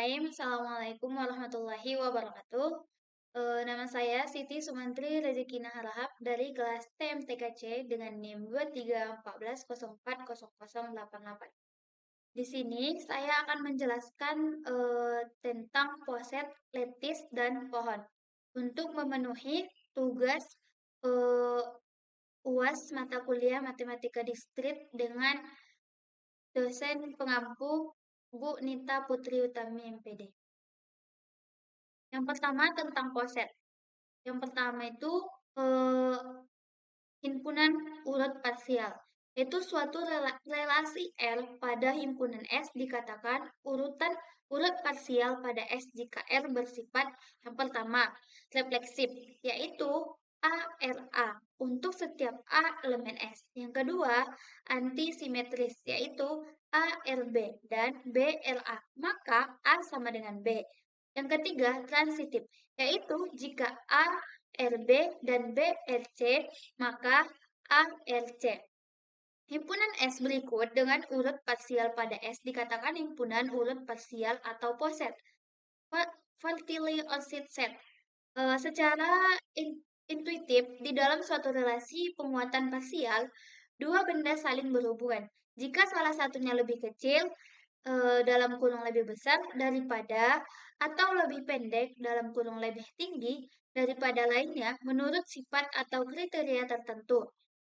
Bismillahirrahmanirrahim. Assalamualaikum warahmatullahi wabarakatuh. Nama saya Siti Sumantri Rezekina Harahap dari kelas TMTKC dengan NIM 2314040088. Di sini saya akan menjelaskan tentang poset, letis, dan pohon untuk memenuhi tugas eh, UAS mata kuliah Matematika Diskrit dengan dosen pengampu Bu Nita Putri Utami MPD. Yang pertama tentang poset. Yang pertama itu eh, himpunan urut parsial. Itu suatu relasi L pada himpunan S dikatakan urutan urut parsial pada S jika R bersifat yang pertama refleksif, yaitu ARA untuk setiap A elemen S. Yang kedua, antisimetris, yaitu ARB dan BLA. Maka A sama dengan B. Yang ketiga, transitif, yaitu jika A RB dan B RC, maka A RC. Himpunan S berikut dengan urut parsial pada S dikatakan himpunan urut parsial atau poset. Fertility set. Secara intuitif, di dalam suatu relasi penguatan parsial, dua benda saling berhubungan. Jika salah satunya lebih kecil, dalam kurung lebih besar daripada, atau lebih pendek dalam kurung lebih tinggi daripada lainnya menurut sifat atau kriteria tertentu.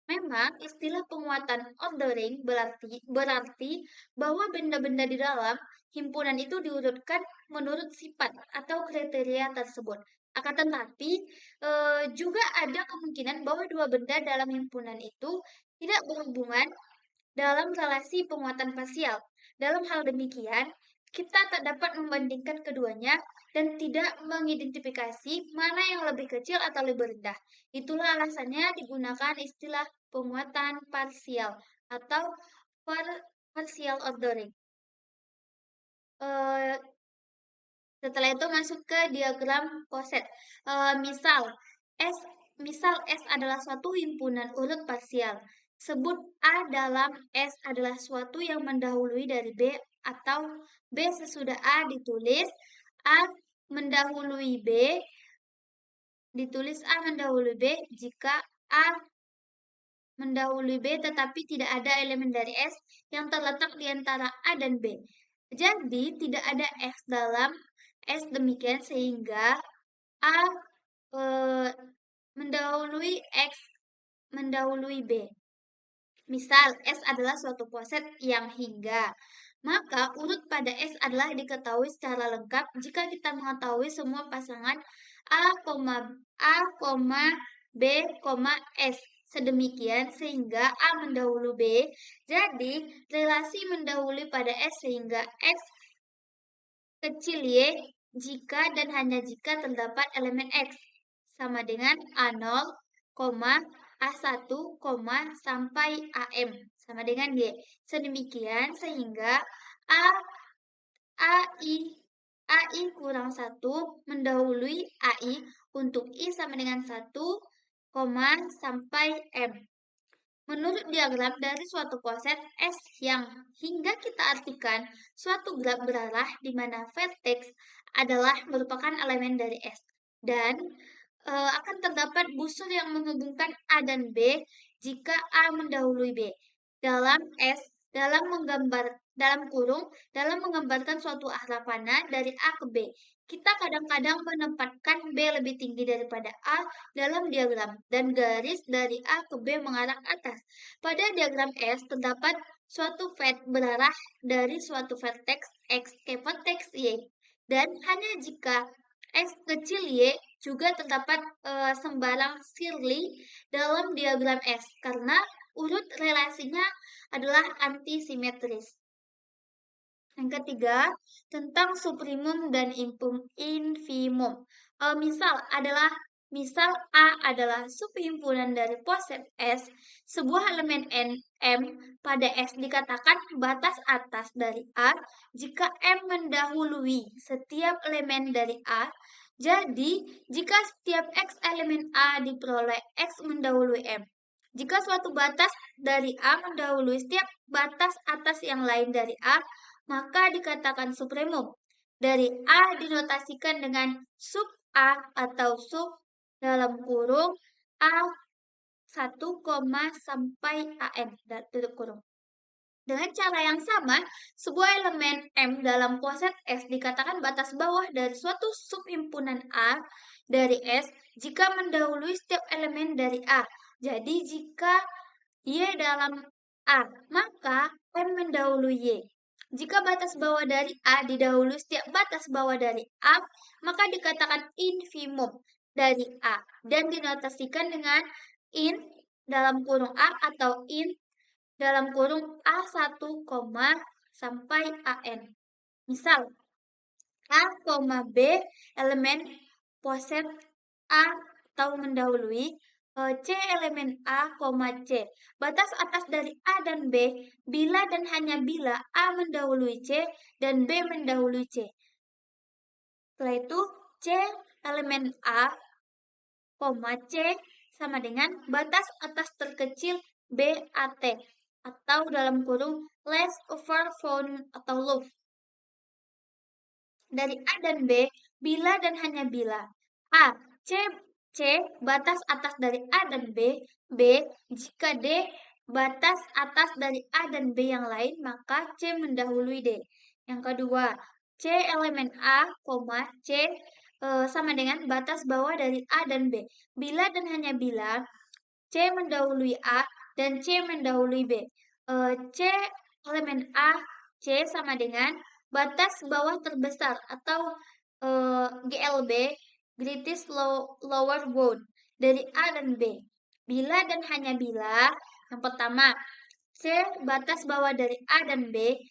Memang istilah penguatan ordering berarti bahwa benda-benda di dalam himpunan itu diurutkan menurut sifat atau kriteria tersebut. Akan tetapi, juga ada kemungkinan bahwa dua benda dalam himpunan itu tidak berhubungan dalam relasi penguatan parsial. Dalam hal demikian, kita tak dapat membandingkan keduanya dan tidak mengidentifikasi mana yang lebih kecil atau lebih rendah. Itulah alasannya digunakan istilah penguatan parsial atau partial ordering. Setelah itu masuk ke diagram poset. Misal S adalah suatu himpunan urut parsial. Sebut A dalam S adalah suatu yang mendahului dari B atau B sesudah A ditulis A mendahului B, ditulis A mendahului B jika A mendahului B tetapi tidak ada elemen dari S yang terletak di antara A dan B. Jadi tidak ada X dalam S demikian sehingga A mendahului X mendahului B. Misal S adalah suatu poset yang hingga, maka urut pada S adalah diketahui secara lengkap jika kita mengetahui semua pasangan A, B, S. Sedemikian sehingga A mendahului B, jadi relasi mendahului pada S sehingga X kecil Y jika dan hanya jika terdapat elemen X sama dengan A0, A1, sampai AM sama dengan Y. Sedemikian sehingga AI kurang 1 mendahului AI untuk I sama dengan 1, sampai M. Menurut diagram dari suatu poset S yang hingga kita artikan suatu graf berarah di mana vertex adalah merupakan elemen dari S dan akan terdapat busur yang menghubungkan A dan B jika A mendahului B. Dalam S dalam kurung menggambarkan suatu arah panah dari A ke B. Kita kadang-kadang menempatkan B lebih tinggi daripada A dalam diagram dan garis dari A ke B mengarah ke atas. Pada diagram S terdapat suatu berarah dari suatu vertex X ke vertex Y. Dan hanya jika X kecil Y juga terdapat sembarang Shirley dalam diagram S karena urut relasinya adalah antisimetris. Yang ketiga, tentang suprimum dan infimum. Misal A adalah subhimpunan dari poset S, sebuah elemen M pada S dikatakan batas atas dari A jika M mendahului setiap elemen dari A. Jadi, jika setiap X elemen A diperoleh X mendahului M. Jika suatu batas dari A mendahului setiap batas atas yang lain dari A, maka dikatakan supremum. dari A dinotasikan dengan sub A atau sub dalam kurung A1, sampai AN, tutup kurung. Dengan cara yang sama, sebuah elemen M dalam poset S dikatakan batas bawah dari suatu subhimpunan A dari S jika mendahului setiap elemen dari A. Jadi jika Y dalam A, maka M mendahului Y. Jika batas bawah dari A didahului setiap batas bawah dari A, maka dikatakan infimum dari A dan dinotasikan dengan in dalam kurung A atau in dalam kurung A1, sampai AN. Misal, A, B elemen poset A atau mendahului, C elemen A, C. Batas atas dari A dan B bila dan hanya bila A mendahului C dan B mendahului C. Setelah itu, C elemen A, C sama dengan batas atas terkecil BAT atau dalam kurung less over found atau loop. Dari A dan B, bila dan hanya bila A, C batas atas dari A dan B jika D batas atas dari A dan B yang lain, maka C mendahului D. Yang kedua, C elemen A, C sama dengan batas bawah dari A dan B. Bila dan hanya bila C mendahului A dan C mendahului B. C elemen A, C sama dengan batas bawah terbesar atau GLB, greatest lower bound, dari A dan B. Bila dan hanya bila, yang pertama, C batas bawah dari A dan B,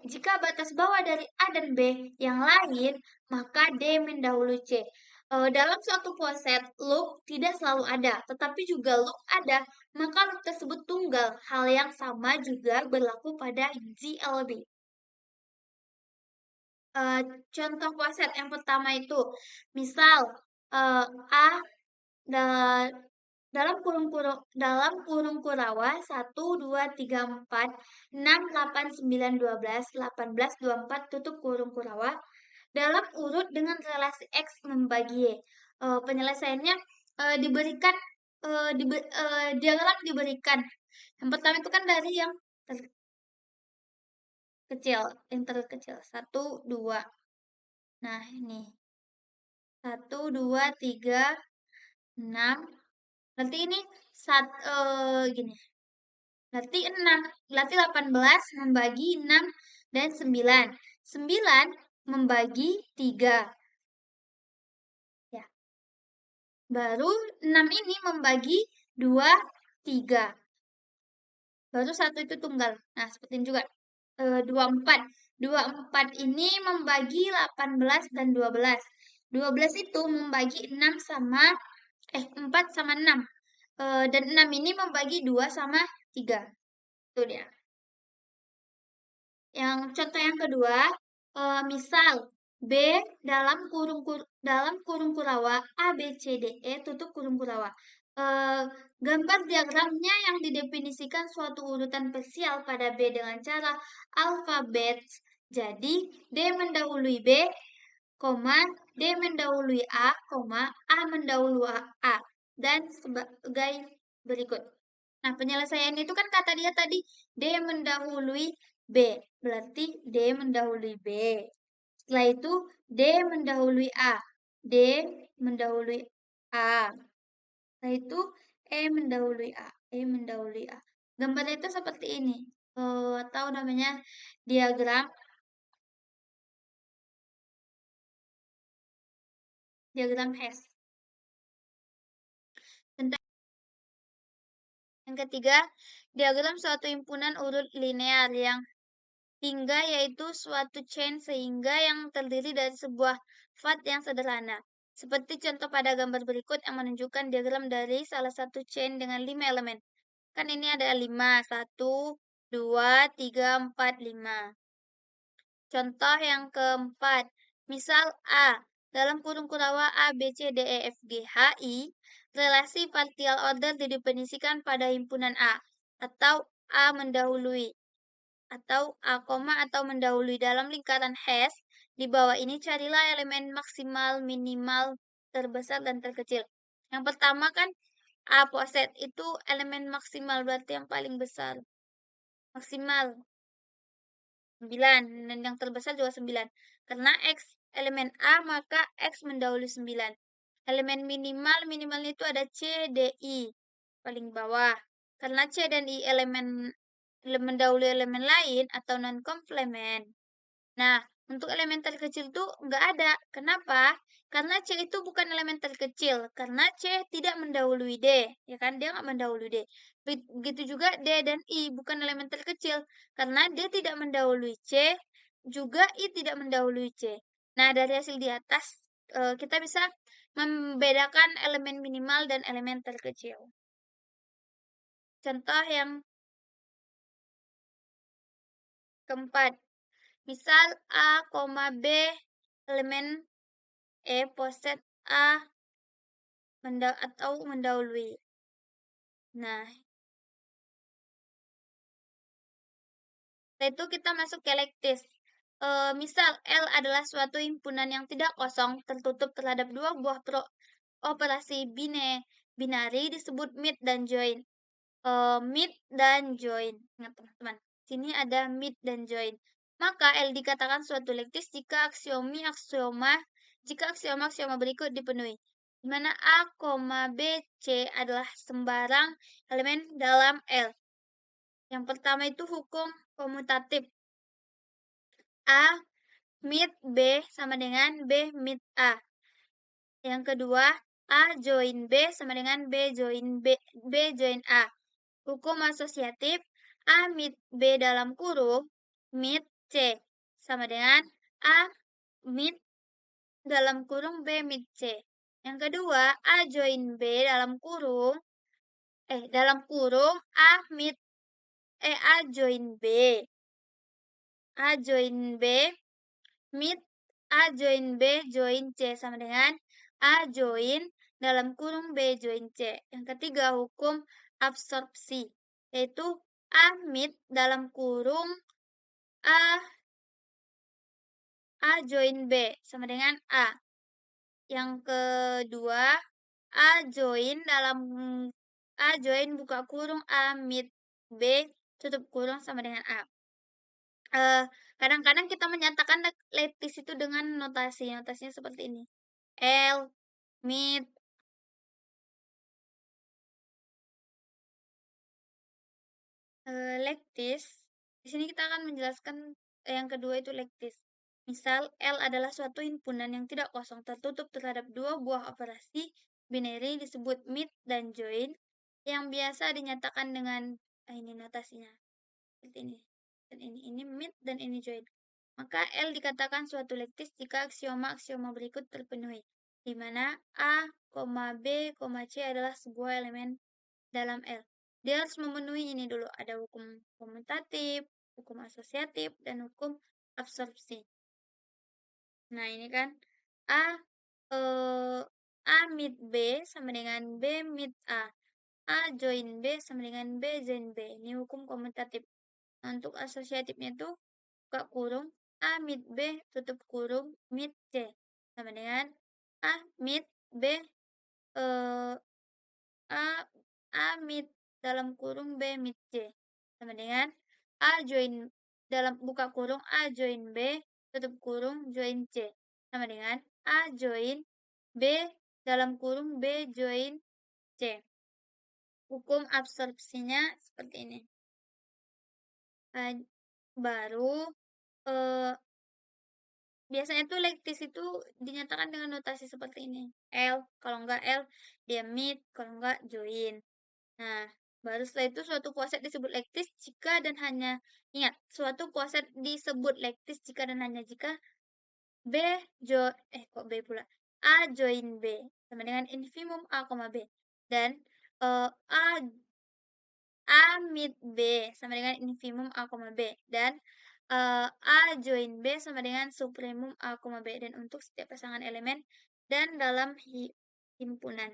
jika batas bawah dari A dan B yang lain, maka D mendahului C. Dalam suatu poset, loop tidak selalu ada, tetapi juga loop ada, maka loop tersebut tunggal. Hal yang sama juga berlaku pada GLB. Contoh poset yang pertama itu, misal A dalam kurung kurawa 1, 2, 3, 4, 6, 8, 9, 12, 18, 24 tutup kurung kurawa dalam urut dengan relasi X membagi Y. Penyelesaiannya diberikan diagram diberikan. Yang pertama itu kan dari yang terkecil 1, 2. Nah, ini 1, 2, 3, 6. Berarti ini gini. Berarti 6. Berarti 18 membagi 6 dan 9. 9 membagi 3. Ya. Baru 6 ini membagi 2, 3. Baru 1 itu tunggal. Nah, seperti ini juga. 24. 24 ini membagi 18 dan 12. 12 itu membagi 6 sama 4 sama 6. Dan 6 ini membagi 2 sama 3. Itu dia. Yang contoh yang kedua, misal B dalam kurung kurawa A, B, C, D, E tutup kurung kurawa. Gambar diagramnya yang didefinisikan suatu urutan spesial pada B dengan cara alfabet. Jadi D mendahului B, D mendahului A, A mendahului A, dan sebagai berikut. Nah, penyelesaian itu kan kata dia tadi D mendahului B, berarti D mendahului B. Setelah itu D mendahului A, D mendahului A. Setelah itu E mendahului A, E mendahului A. Gambarnya itu seperti ini, atau namanya diagram Hess. Yang ketiga, diagram suatu himpunan urut linear yang hingga yaitu suatu chain sehingga yang terdiri dari sebuah path yang sederhana. Seperti contoh pada gambar berikut yang menunjukkan diagram dari salah satu chain dengan 5 elemen. Kan ini ada 5, 1, 2, 3, 4, 5. Contoh yang keempat, misal A, dalam kurung kurawa A, B, C, D, E, F, G, H, I, relasi partial order didefinisikan pada himpunan A, atau A mendahului, atau A, atau mendahului dalam lingkaran Hess Di bawah ini carilah elemen maksimal, minimal, terbesar, dan terkecil. Yang pertama kan A poset itu elemen maksimal, berarti yang paling besar. Maksimal 9, dan yang terbesar juga 9. Karena X elemen A, maka X mendahului 9. Elemen minimal, minimalnya itu ada C, D, I. Paling bawah. Karena C dan I elemen mendahului elemen lain atau non-komplement. Nah, untuk elemen terkecil tuh nggak ada. Kenapa? Karena C itu bukan elemen terkecil. Karena C tidak mendahului D. Ya kan? Dia nggak mendahului D. Begitu juga D dan I bukan elemen terkecil. Karena D tidak mendahului C. Juga I tidak mendahului C. Nah, dari hasil di atas, kita bisa membedakan elemen minimal dan elemen terkecil. Contoh yang keempat. Misal A, B, elemen poset A atau mendahului. Nah, setelah itu kita masuk ke lektis. Misal L adalah suatu himpunan yang tidak kosong tertutup terhadap dua buah operasi binari disebut meet dan join. Meet dan join. Ingat teman-teman. Sini ada meet dan join. Maka L dikatakan suatu lektis jika aksioma berikut dipenuhi. Di mana A, B, C adalah sembarang elemen dalam L. Yang pertama itu hukum komutatif. A meet B sama dengan B meet A. Yang kedua, A join B sama dengan B join A. Hukum asosiatif, A meet B dalam kurung, meet C. Sama dengan A meet dalam kurung B meet C. Yang kedua, A join B dalam kurung A meet A join B. A join B meet A join B join C sama dengan A join dalam kurung B join C. Yang ketiga, hukum absorpsi, yaitu A meet dalam kurung A join B sama dengan A. Yang kedua, A join buka kurung A meet B tutup kurung sama dengan A. Kadang-kadang kita menyatakan lektis itu dengan notasinya seperti ini. L, meet, lektis. Di sini kita akan menjelaskan yang kedua itu lektis. Misal, L adalah suatu himpunan yang tidak kosong tertutup terhadap dua buah operasi binary disebut meet dan join yang biasa dinyatakan dengan ini notasinya. Seperti ini. Dan ini meet dan ini join. Maka L dikatakan suatu lektis jika aksioma berikut terpenuhi, di mana A, B, C adalah sebuah elemen dalam L. Dia harus memenuhi ini dulu, ada hukum komutatif, hukum asosiatif, dan hukum absorpsi. Nah, ini kan A meet B sama dengan B meet A. A join B sama dengan B join B. Ini hukum komutatif. Nah, untuk asosiatifnya itu buka kurung A meet B tutup kurung meet C sama dengan A meet B A meet dalam kurung B meet C sama dengan A join dalam buka kurung A join B tutup kurung join C sama dengan A join B dalam kurung B join C. Hukum absorpsinya seperti ini. Baru biasanya tuh lektis itu dinyatakan dengan notasi seperti ini. L, kalau enggak L, dia meet, kalau enggak join. Nah, baru setelah itu suatu poset disebut lektis jika dan hanya, ingat, suatu poset disebut lektis jika dan hanya jika kok B pula? A join B sama dengan infimum A, B. Dan A meet B sama dengan infimum A, B. Dan A join B sama dengan supremum A, B. Dan untuk setiap pasangan elemen dan dalam himpunan.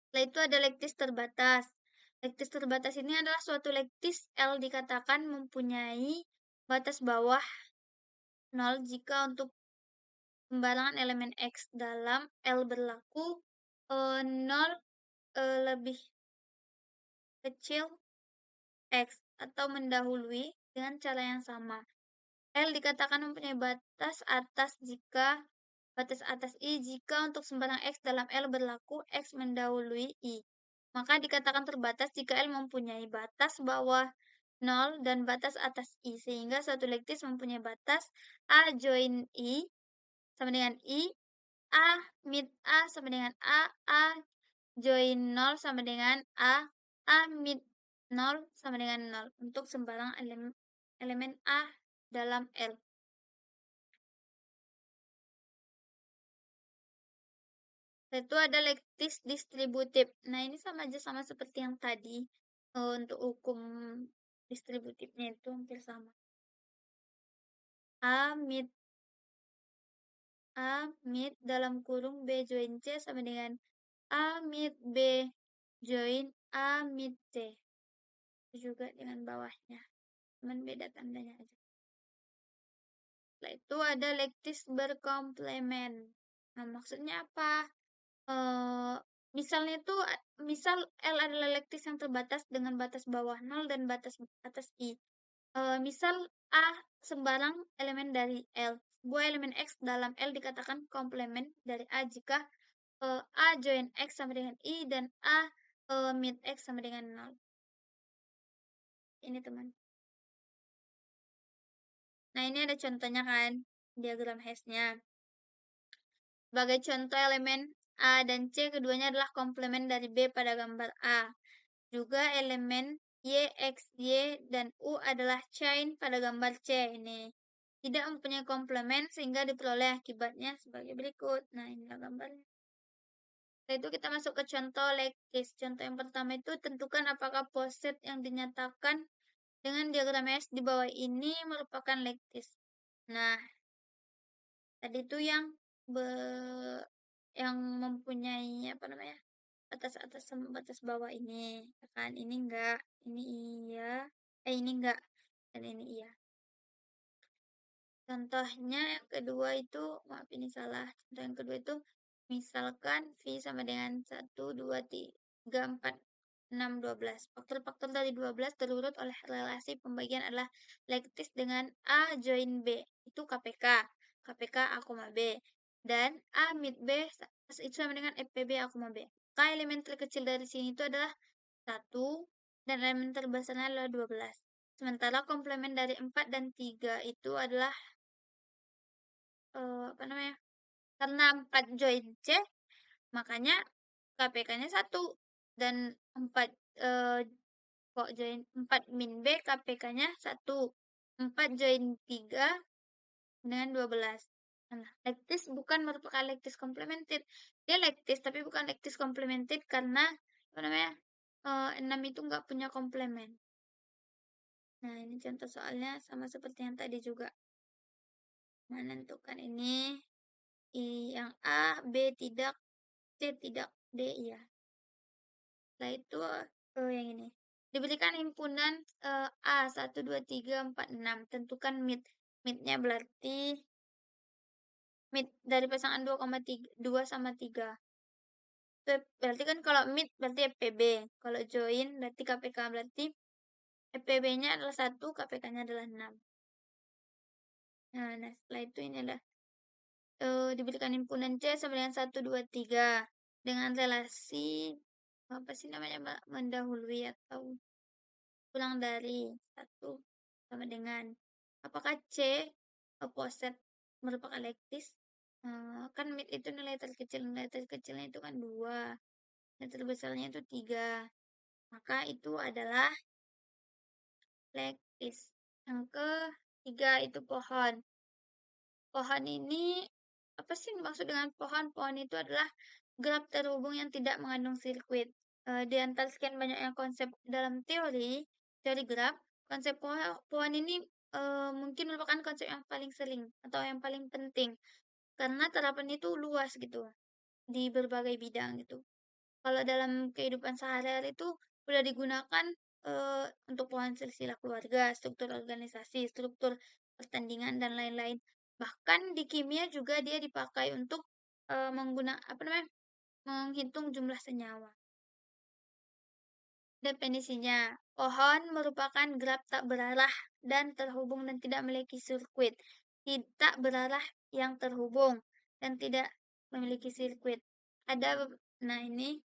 Setelah itu ada lektis terbatas. Lektis terbatas ini adalah suatu lektis L dikatakan mempunyai batas bawah 0 jika untuk sembarangan elemen X dalam L berlaku 0 lebih kecil X atau mendahului dengan cara yang sama. L dikatakan mempunyai batas atas I jika untuk sembarang X dalam L berlaku X mendahului I. Maka dikatakan terbatas jika L mempunyai batas bawah 0 dan batas atas I. Sehingga suatu lektis mempunyai batas A join I sama dengan I, A mid A sama dengan A join 0 sama dengan A mid 0 sama dengan 0 untuk sembarang elemen A dalam L. Itu ada lektis distributif. Nah, ini sama aja sama seperti yang tadi. Untuk hukum distributifnya itu hampir sama. A mid dalam kurung B join C sama dengan A mid B join A mid C. Itu juga dengan bawahnya. Cuman beda tandanya aja. Setelah itu ada lektis berkomplemen. Nah, maksudnya apa? Misalnya itu, misal L adalah lektis yang terbatas dengan batas bawah 0 dan batas atas I. Misal A sembarang elemen dari L. Sebuah elemen X dalam L dikatakan komplemen dari A jika A join X sama dengan I dan A mid X sama dengan 0. Ini teman. Nah, ini ada contohnya kan, diagram hash-nya. Sebagai contoh elemen A dan C, keduanya adalah komplemen dari B pada gambar A. Juga elemen Y, X, Y, dan U adalah chain pada gambar C ini. Tidak mempunyai komplemen sehingga diperoleh akibatnya sebagai berikut. Nah, inilah gambarnya. Setelah itu kita masuk ke contoh lektis. Contoh yang pertama itu tentukan apakah poset yang dinyatakan dengan diagram S di bawah ini merupakan lektis. Nah, tadi itu yang mempunyai apa namanya? Batas atas sama batas bawah ini. Kan ini enggak, ini iya. Ini enggak dan ini iya. Contohnya yang kedua itu, maaf ini salah. Contoh yang kedua itu misalkan V sama dengan 1, 2, 3, 4, 6, 12. Faktor-faktor dari 12 terurut oleh relasi pembagian adalah lektis dengan A join B. Itu KPK. KPK A, B. Dan A mid B itu sama dengan FPB A, B. Maka elemen terkecil dari sini itu adalah 1 dan elemen terbesarnya adalah 12. Sementara komplemen dari 4 dan 3 itu adalah apa namanya? Karena 4 join C, makanya KPK-nya 1 dan 4 kok join 4 min B KPK-nya 1. 4 join 3 dengan 12. Nah, lektis bukan merupakan lektis komplemented. Dia lektis tapi bukan lektis komplemented karena apa namanya? 6 itu nggak punya komplemen. Nah, ini contoh soalnya sama seperti yang tadi juga. Menentukan ini yang A, B tidak, C tidak, D iya. Setelah itu yang ini. Diberikan himpunan A 1, 2, 3, 4, 6. Tentukan mid. Midnya berarti mid dari pasangan 2 sama 3. Berarti kan kalau mid berarti FPB. Kalau join berarti KPK berarti FPB-nya adalah 1, KPK-nya adalah 6. Nah, setelah itu ini adalah diberikan himpunan C sama dengan 1, 2, 3 dengan relasi apa sih namanya Mbak? Mendahului atau kurang dari 1 sama dengan apakah C poset merupakan lektis? Kan mid itu nilai terkecilnya itu kan 2, nilai terbesarnya itu 3, maka itu adalah lektis. Yang ketiga itu pohon. Pohon ini, apa sih maksud dengan pohon? Pohon itu adalah graf terhubung yang tidak mengandung sirkuit. Di antara sekian banyak yang konsep dalam teori graf, konsep pohon ini mungkin merupakan konsep yang paling sering atau yang paling penting. Karena terapan itu luas gitu, di berbagai bidang gitu. Kalau dalam kehidupan sehari-hari itu udah digunakan untuk pohon silsilah keluarga, struktur organisasi, struktur pertandingan, dan lain-lain. Bahkan di kimia juga dia dipakai untuk menghitung jumlah senyawa. Definisinya, pohon merupakan graf tak berarah dan terhubung dan tidak memiliki sirkuit. Tidak berarah yang terhubung dan tidak memiliki sirkuit. Ada, nah ini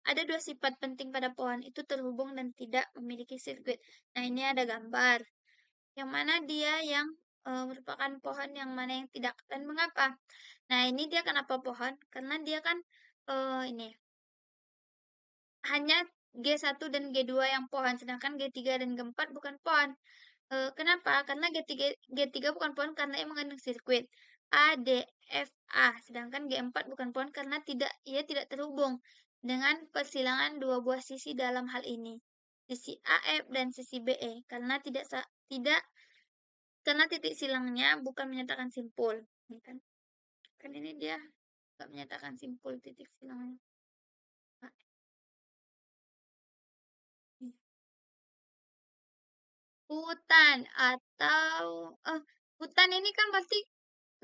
ada dua sifat penting pada pohon itu terhubung dan tidak memiliki sirkuit. Nah ini ada gambar. Yang mana dia yang merupakan pohon, yang mana yang tidak, dan mengapa? Nah ini dia kenapa pohon? Karena dia kan ini hanya G1 dan G2 yang pohon, sedangkan G3 dan G4 bukan pohon. Kenapa? Karena G3 bukan pohon karena ia mengandung sirkuit A, D, F, A. Sedangkan G4 bukan pohon karena ia tidak terhubung dengan persilangan dua buah sisi dalam hal ini. Sisi AF dan sisi BE tidak karena titik silangnya bukan menyatakan simpul. Ini kan ini dia nggak menyatakan simpul titik silangnya. Nah, hutan atau hutan ini kan pasti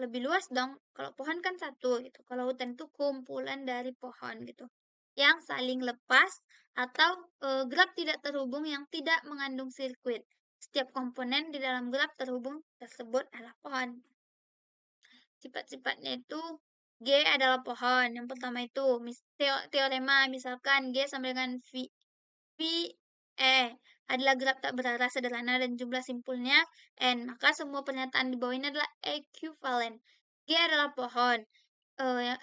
lebih luas dong. Kalau pohon kan satu gitu. Kalau hutan itu kumpulan dari pohon gitu. Yang saling lepas atau graf tidak terhubung yang tidak mengandung sirkuit. Setiap komponen di dalam graf terhubung tersebut adalah pohon. Sifat-sifatnya itu G adalah pohon. Yang pertama itu teorema, misalkan G sama dengan V E adalah graf tak berarah sederhana dan jumlah simpulnya N. Maka semua pernyataan di bawah ini adalah ekuivalen. G adalah pohon.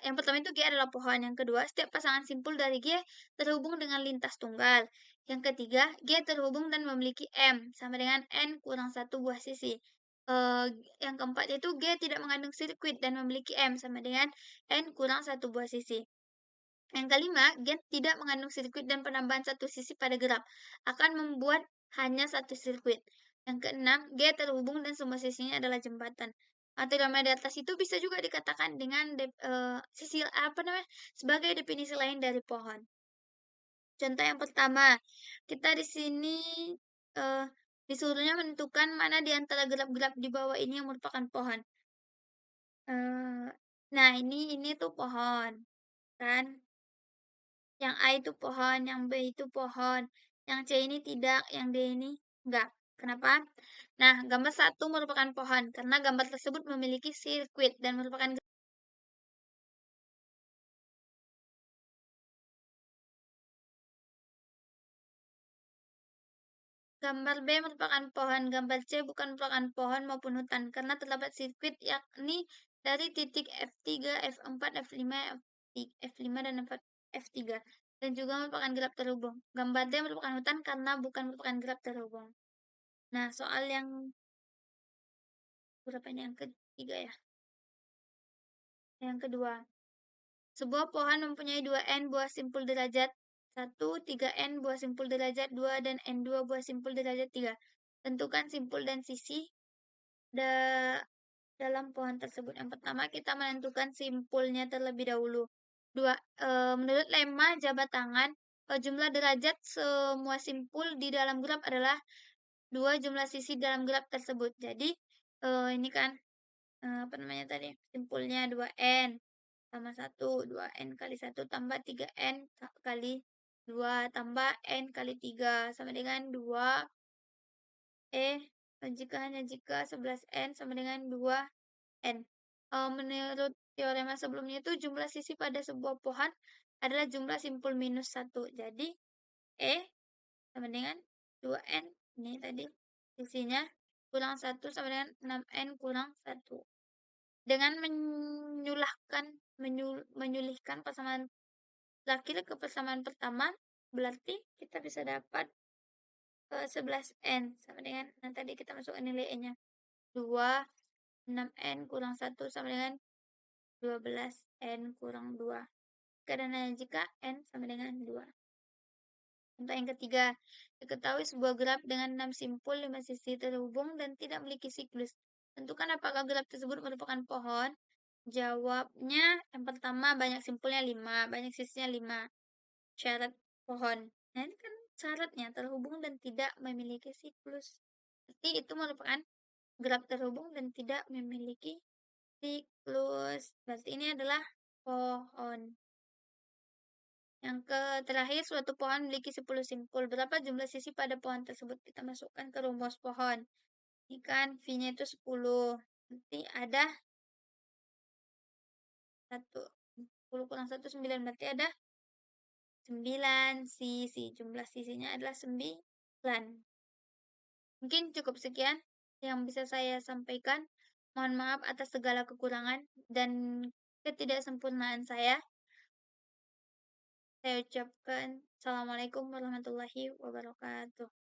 Yang pertama itu G adalah pohon. Yang kedua, setiap pasangan simpul dari G terhubung dengan lintas tunggal. Yang ketiga, G terhubung dan memiliki M sama dengan N kurang 1 buah sisi. Yang keempat itu G tidak mengandung sirkuit dan memiliki M sama dengan N kurang 1 buah sisi. Yang kelima, G tidak mengandung sirkuit dan penambahan satu sisi pada graf akan membuat hanya satu sirkuit. Yang keenam, G terhubung dan semua sisinya adalah jembatan. Teorema di atas itu bisa juga dikatakan dengan sebagai definisi lain dari pohon. Contoh yang pertama, kita di sini uh, disuruhnya menentukan mana di antara graf-graf di bawah ini yang merupakan pohon. Nah, ini tuh pohon, kan? Yang A itu pohon, yang B itu pohon, yang C ini tidak, yang D ini enggak. Kenapa? Nah, gambar satu merupakan pohon karena gambar tersebut memiliki sirkuit dan merupakan gambar B merupakan pohon, gambar C bukan merupakan pohon maupun hutan karena terdapat sirkuit yakni dari titik F3, F4, F5, F5 dan F3 dan juga merupakan graf terhubung. Gambar D merupakan hutan karena bukan merupakan graf terhubung. Nah, soal yang berapa ini, yang ketiga ya? Yang kedua, sebuah pohon mempunyai 2N buah simpul derajat 1, 3N buah simpul derajat 2, dan N2 buah simpul derajat 3. Tentukan simpul dan sisi dalam pohon tersebut. Yang pertama, kita menentukan simpulnya terlebih dahulu. Menurut lemma jabat tangan, jumlah derajat semua simpul di dalam graf adalah 2 jumlah sisi dalam graf tersebut. Jadi, ini kan simpulnya 2N sama 1, 2N kali 1 tambah 3N kali 2 tambah N kali 3 sama dengan 2 jika 11N sama dengan 2N. Menurut teorema sebelumnya itu jumlah sisi pada sebuah pohon adalah jumlah simpul minus 1. Jadi E sama dengan 2N. Ini tadi sisinya kurang 1 sama dengan 6N kurang 1. Dengan menyulihkan pasangan terakhir ke persamaan pertama, berarti kita bisa dapat 11N sama dengan, nah tadi kita masukkan nilai E-nya. 2, 6N kurang 1 sama dengan 12N kurang 2. Karena jika N sama dengan 2. Contoh yang ketiga, diketahui sebuah graf dengan 6 simpul 5 sisi terhubung dan tidak memiliki siklus. Tentukan apakah graf tersebut merupakan pohon. Jawabnya yang pertama, banyak simpulnya 5, banyak sisinya 5. Syarat pohon. Nah, ini kan syaratnya terhubung dan tidak memiliki siklus. Berarti itu merupakan gerak terhubung dan tidak memiliki siklus. Berarti ini adalah pohon. Yang terakhir, suatu pohon memiliki 10 simpul. Berapa jumlah sisi pada pohon tersebut? Kita masukkan ke rumus pohon. Ini kan V-nya itu 10. Nanti ada 1. 10 kurang 1, 9. Berarti ada 9 sisi. Jumlah sisinya adalah 9. Mungkin cukup sekian yang bisa saya sampaikan. Mohon maaf atas segala kekurangan dan ketidaksempurnaan saya. Saya ucapkan Assalamualaikum warahmatullahi wabarakatuh.